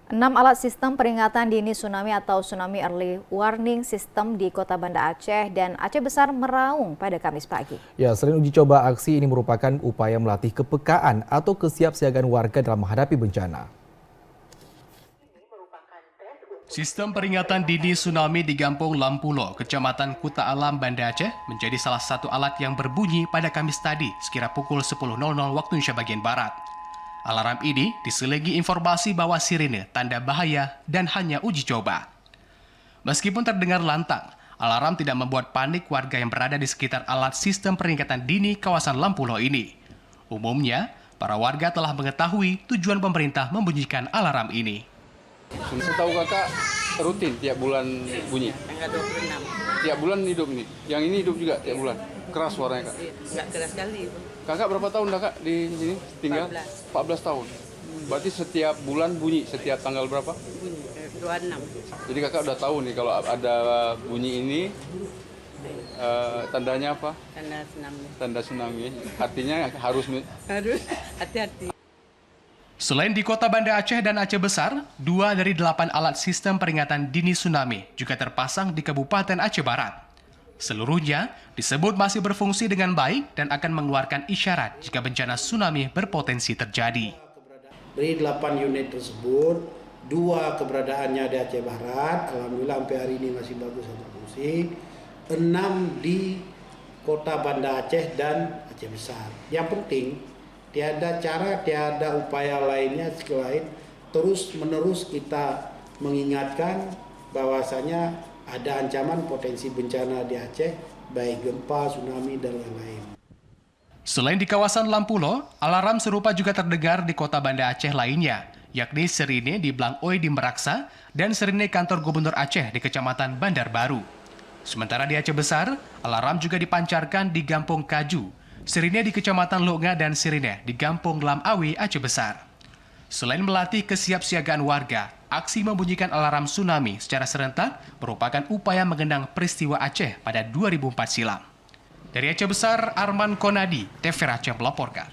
6 alat sistem peringatan dini tsunami atau Tsunami Early Warning System di Kota Banda Aceh dan Aceh Besar meraung pada Kamis pagi. Ya, selain uji coba, aksi ini merupakan upaya melatih kepekaan atau kesiapsiagaan warga dalam menghadapi bencana. Sistem peringatan dini tsunami di Gampong Lampulo, Kecamatan Kuta Alam, Banda Aceh, menjadi salah satu alat yang berbunyi pada Kamis tadi, sekira pukul 10.00 waktu Indonesia bagian Barat. Alarm ini diselingi informasi bahwa sirine tanda bahaya dan hanya uji coba. Meskipun terdengar lantang, alarm tidak membuat panik warga yang berada di sekitar alat sistem peringatan dini kawasan Lampulo ini. Umumnya, para warga telah mengetahui tujuan pemerintah membunyikan alarm ini. Setahu kakak rutin tiap bulan bunyi? Tanggal 26. Tiap bulan hidup nih? Yang ini hidup juga tiap bulan? Keras suaranya kak? Enggak keras sekali. Kakak berapa tahun dah kak di sini tinggal? 14 tahun. Berarti setiap bulan bunyi, setiap tanggal berapa? Bunyi 26. Jadi kakak udah tahu nih kalau ada bunyi ini tandanya apa? Tanda tsunami. Tanda tsunami. Artinya harus Harus hati-hati. Selain di Kota Banda Aceh dan Aceh Besar, 2 dari 8 alat sistem peringatan dini tsunami juga terpasang di Kabupaten Aceh Barat. Seluruhnya disebut masih berfungsi dengan baik dan akan mengeluarkan isyarat jika bencana tsunami berpotensi terjadi. Dari 8 unit tersebut, 2 keberadaannya di Aceh Barat, alhamdulillah sampai hari ini masih bagus dan berfungsi. 6 di Kota Banda Aceh dan Aceh Besar. Yang penting, tiada cara, tiada upaya lainnya selain terus-menerus kita mengingatkan bahwasanya ada ancaman potensi bencana di Aceh, baik gempa, tsunami, dan lain-lain. Selain di kawasan Lampulo, alarm serupa juga terdengar di Kota Banda Aceh lainnya, yakni sirine di Blang Oi di Meraksa dan sirine kantor Gubernur Aceh di Kecamatan Bandar Baru. Sementara di Aceh Besar, alarm juga dipancarkan di Gampong Kaju, sirine di Kecamatan Lunga dan sirine di Gampong Lam Awi, Aceh Besar. Selain melatih kesiapsiagaan warga, aksi membunyikan alarm tsunami secara serentak merupakan upaya mengenang peristiwa Aceh pada 2004 silam. Dari Aceh Besar, Arman Konadi, TV Aceh melaporkan.